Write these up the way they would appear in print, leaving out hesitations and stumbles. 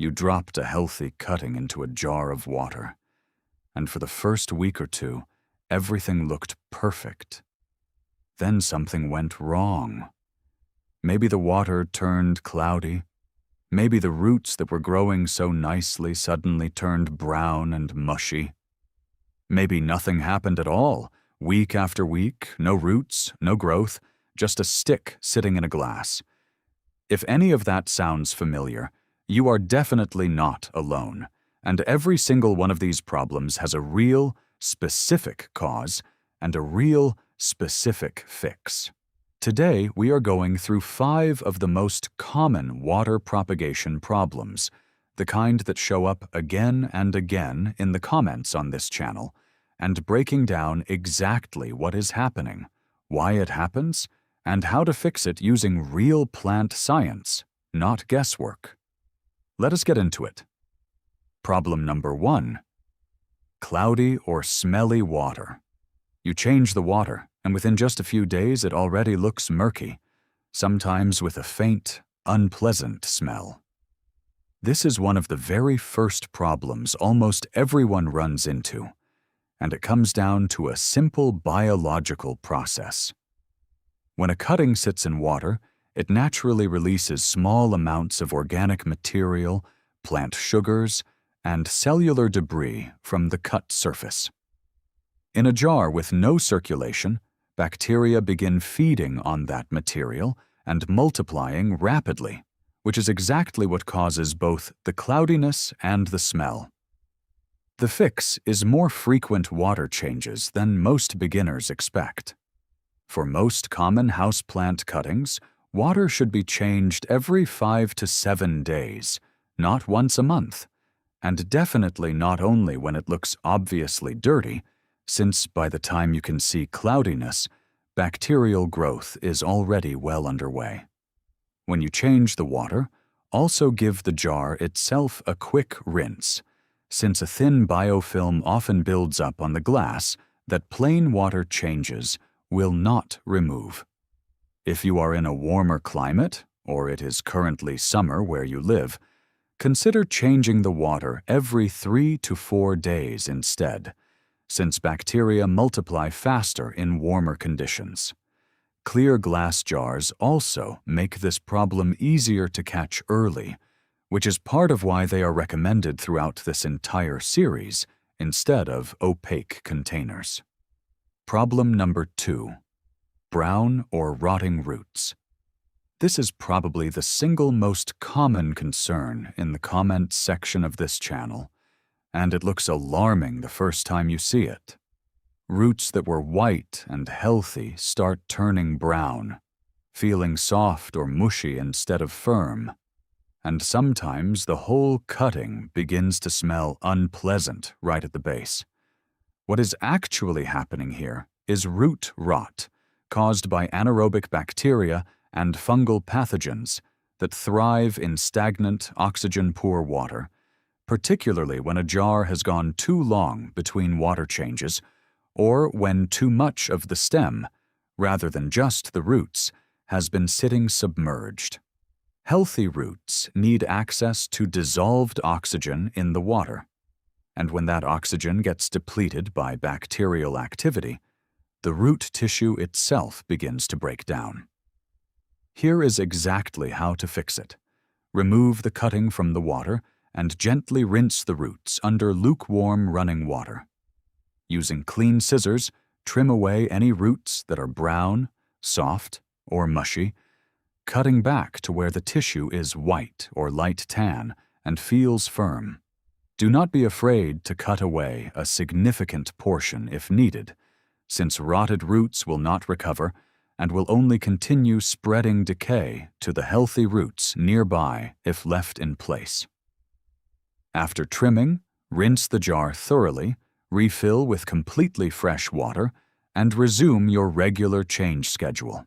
You dropped a healthy cutting into a jar of water, and for the first week or two, everything looked perfect. Then something went wrong. Maybe the water turned cloudy. Maybe the roots that were growing so nicely suddenly turned brown and mushy. Maybe nothing happened at all. Week after week, no roots, no growth, just a stick sitting in a glass. If any of that sounds familiar, you are definitely not alone, and every single one of these problems has a real, specific cause and a real, specific fix. Today, we are going through 5 of the most common water propagation problems, the kind that show up again and again in the comments on this channel, and breaking down exactly what is happening, why it happens, and how to fix it using real plant science, not guesswork. Let us get into it. Problem number 1. Cloudy or smelly water. You change the water, and within just a few days it already looks murky, sometimes with a faint, unpleasant smell. This is one of the very first problems almost everyone runs into, and it comes down to a simple biological process. When a cutting sits in water, it naturally releases small amounts of organic material, plant sugars, and cellular debris from the cut surface. In a jar with no circulation, bacteria begin feeding on that material and multiplying rapidly, which is exactly what causes both the cloudiness and the smell. The fix is more frequent water changes than most beginners expect. For most common houseplant cuttings, water should be changed every 5 to 7 days, not once a month, and definitely not only when it looks obviously dirty, since by the time you can see cloudiness, bacterial growth is already well underway. When you change the water, also give the jar itself a quick rinse, since a thin biofilm often builds up on the glass that plain water changes will not remove. If you are in a warmer climate, or it is currently summer where you live, consider changing the water every 3 to 4 days instead, since bacteria multiply faster in warmer conditions. Clear glass jars also make this problem easier to catch early, which is part of why they are recommended throughout this entire series instead of opaque containers. Problem number 2. Brown or rotting roots. This is probably the single most common concern in the comments section of this channel, and it looks alarming the first time you see it. Roots that were white and healthy start turning brown, feeling soft or mushy instead of firm, and sometimes the whole cutting begins to smell unpleasant right at the base. What is actually happening here is root rot, caused by anaerobic bacteria and fungal pathogens that thrive in stagnant, oxygen-poor water, particularly when a jar has gone too long between water changes or when too much of the stem, rather than just the roots, has been sitting submerged. Healthy roots need access to dissolved oxygen in the water, and when that oxygen gets depleted by bacterial activity, the root tissue itself begins to break down. Here is exactly how to fix it. Remove the cutting from the water and gently rinse the roots under lukewarm running water. Using clean scissors, trim away any roots that are brown, soft, or mushy, cutting back to where the tissue is white or light tan and feels firm. Do not be afraid to cut away a significant portion if needed, since rotted roots will not recover and will only continue spreading decay to the healthy roots nearby if left in place. After trimming, rinse the jar thoroughly, refill with completely fresh water, and resume your regular change schedule.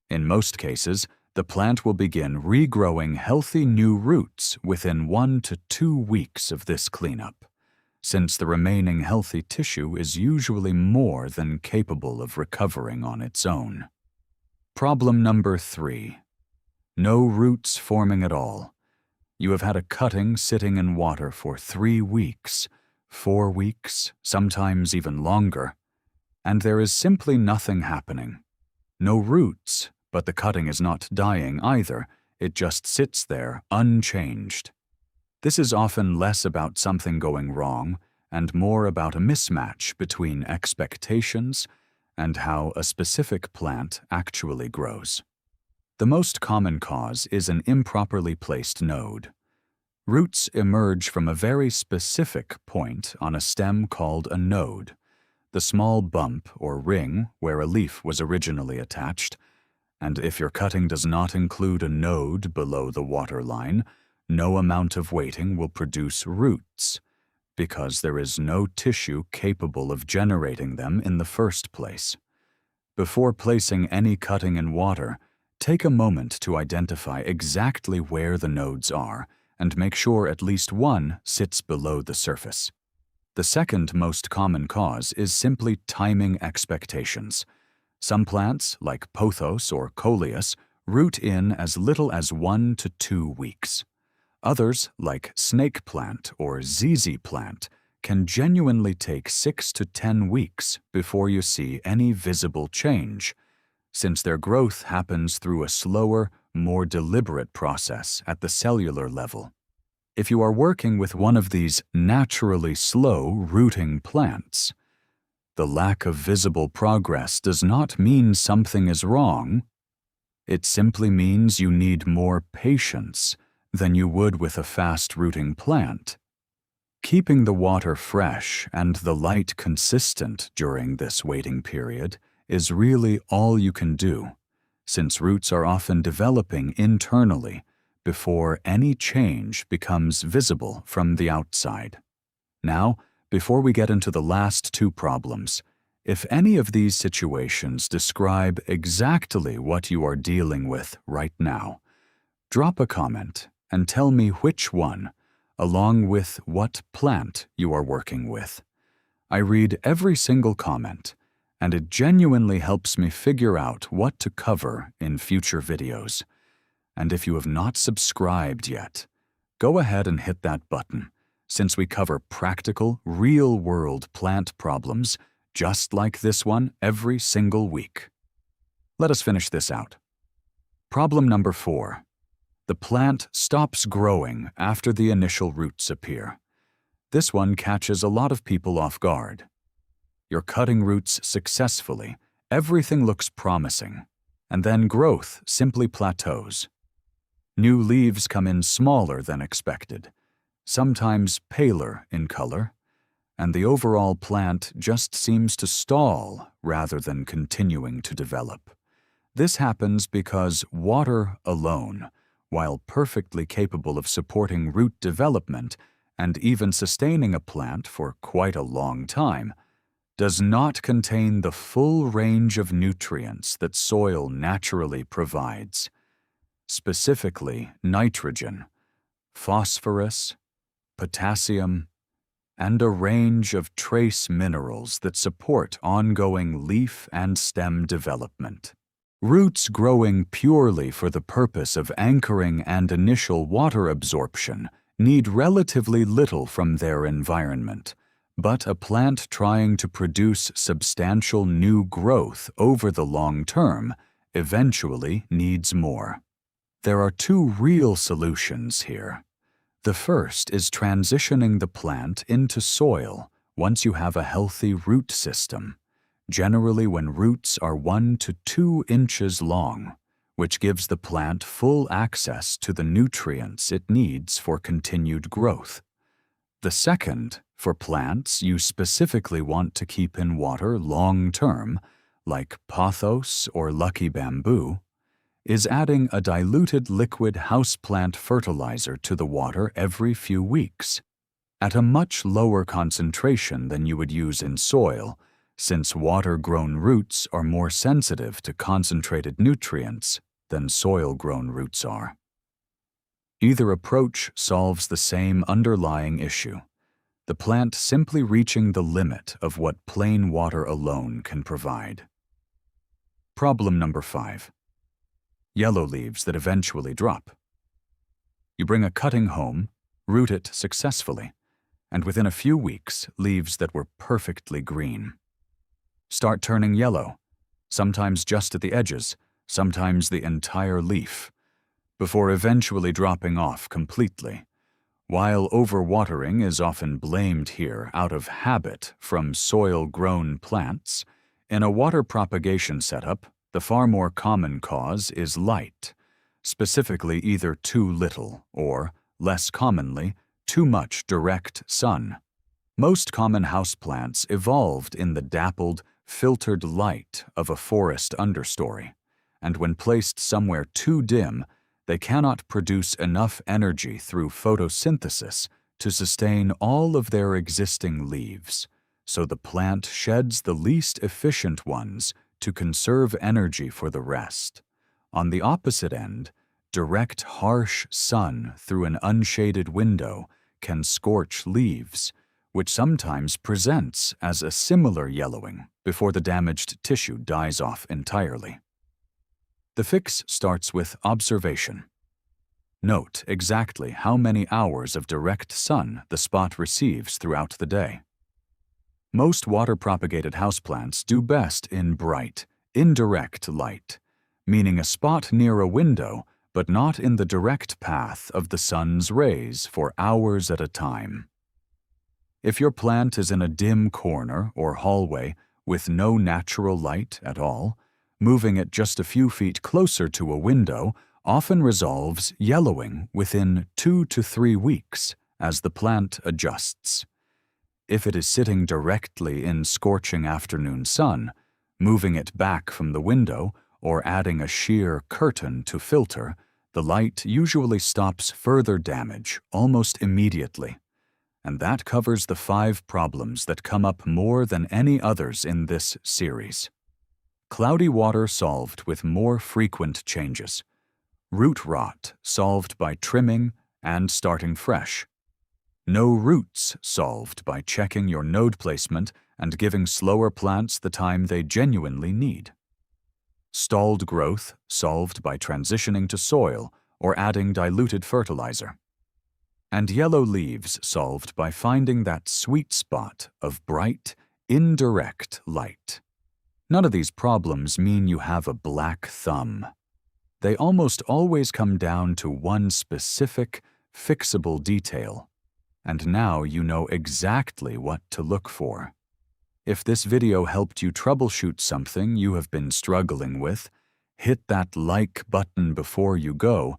In most cases, the plant will begin regrowing healthy new roots within 1 to 2 weeks of this cleanup, since the remaining healthy tissue is usually more than capable of recovering on its own. Problem number 3. No roots forming at all. You have had a cutting sitting in water for 3 weeks, 4 weeks, sometimes even longer, and there is simply nothing happening. No roots, but the cutting is not dying either. It just sits there, unchanged. This is often less about something going wrong and more about a mismatch between expectations and how a specific plant actually grows. The most common cause is an improperly placed node. Roots emerge from a very specific point on a stem called a node, the small bump or ring where a leaf was originally attached, and if your cutting does not include a node below the water line, no amount of weighting will produce roots, because there is no tissue capable of generating them in the first place. Before placing any cutting in water, take a moment to identify exactly where the nodes are and make sure at least one sits below the surface. The second most common cause is simply timing expectations. Some plants, like pothos or coleus, root in as little as 1 to 2 weeks. Others, like snake plant or ZZ plant, can genuinely take 6 to 10 weeks before you see any visible change, since their growth happens through a slower, more deliberate process at the cellular level. If you are working with one of these naturally slow rooting plants, the lack of visible progress does not mean something is wrong. It simply means you need more patience than you would with a fast-rooting plant. Keeping the water fresh and the light consistent during this waiting period is really all you can do, since roots are often developing internally before any change becomes visible from the outside. Now, before we get into the last 2 problems, if any of these situations describe exactly what you are dealing with right now, drop a comment and tell me which one, along with what plant you are working with. I read every single comment, and it genuinely helps me figure out what to cover in future videos. And if you have not subscribed yet, go ahead and hit that button, since we cover practical, real-world plant problems just like this one every single week. Let us finish this out. Problem number 4. The plant stops growing after the initial roots appear. This one catches a lot of people off guard. You're cutting roots successfully, everything looks promising, and then growth simply plateaus. New leaves come in smaller than expected, sometimes paler in color, and the overall plant just seems to stall rather than continuing to develop. This happens because water alone, while perfectly capable of supporting root development and even sustaining a plant for quite a long time, does not contain the full range of nutrients that soil naturally provides, specifically nitrogen, phosphorus, potassium, and a range of trace minerals that support ongoing leaf and stem development. Roots growing purely for the purpose of anchoring and initial water absorption need relatively little from their environment, but a plant trying to produce substantial new growth over the long term eventually needs more. There are 2 real solutions here. The first is transitioning the plant into soil once you have a healthy root system, generally when roots are 1 to 2 inches long, which gives the plant full access to the nutrients it needs for continued growth. The second, for plants you specifically want to keep in water long-term, like pothos or lucky bamboo, is adding a diluted liquid houseplant fertilizer to the water every few weeks, at a much lower concentration than you would use in soil, since water-grown roots are more sensitive to concentrated nutrients than soil-grown roots are. Either approach solves the same underlying issue, the plant simply reaching the limit of what plain water alone can provide. Problem number 5. Yellow leaves that eventually drop. You bring a cutting home, root it successfully, and within a few weeks, leaves that were perfectly green start turning yellow, sometimes just at the edges, sometimes the entire leaf, before eventually dropping off completely. While overwatering is often blamed here out of habit from soil-grown plants, in a water propagation setup, the far more common cause is light, specifically either too little or, less commonly, too much direct sun. Most common houseplants evolved in the dappled, filtered light of a forest understory, and when placed somewhere too dim, they cannot produce enough energy through photosynthesis to sustain all of their existing leaves, so the plant sheds the least efficient ones to conserve energy for the rest. On the opposite end, direct harsh sun through an unshaded window can scorch leaves, which sometimes presents as a similar yellowing before the damaged tissue dies off entirely. The fix starts with observation. Note exactly how many hours of direct sun the spot receives throughout the day. Most water-propagated houseplants do best in bright, indirect light, meaning a spot near a window but not in the direct path of the sun's rays for hours at a time. If your plant is in a dim corner or hallway with no natural light at all, moving it just a few feet closer to a window often resolves yellowing within 2 to 3 weeks as the plant adjusts. If it is sitting directly in scorching afternoon sun, moving it back from the window or adding a sheer curtain to filter, the light usually stops further damage almost immediately. And that covers the 5 problems that come up more than any others in this series. Cloudy water solved with more frequent changes. Root rot solved by trimming and starting fresh. No roots solved by checking your node placement and giving slower plants the time they genuinely need. Stalled growth solved by transitioning to soil or adding diluted fertilizer. And yellow leaves solved by finding that sweet spot of bright, indirect light. None of these problems mean you have a black thumb. They almost always come down to one specific, fixable detail. And now you know exactly what to look for. If this video helped you troubleshoot something you have been struggling with, hit that like button before you go.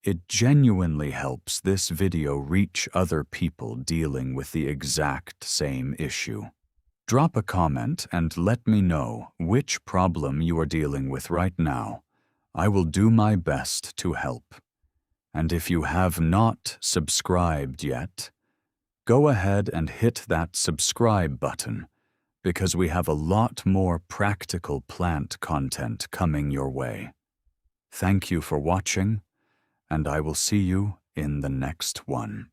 It genuinely helps this video reach other people dealing with the exact same issue. Drop a comment and let me know which problem you are dealing with right now. I will do my best to help. And if you have not subscribed yet, go ahead and hit that subscribe button, because we have a lot more practical plant content coming your way. Thank you for watching, and I will see you in the next one.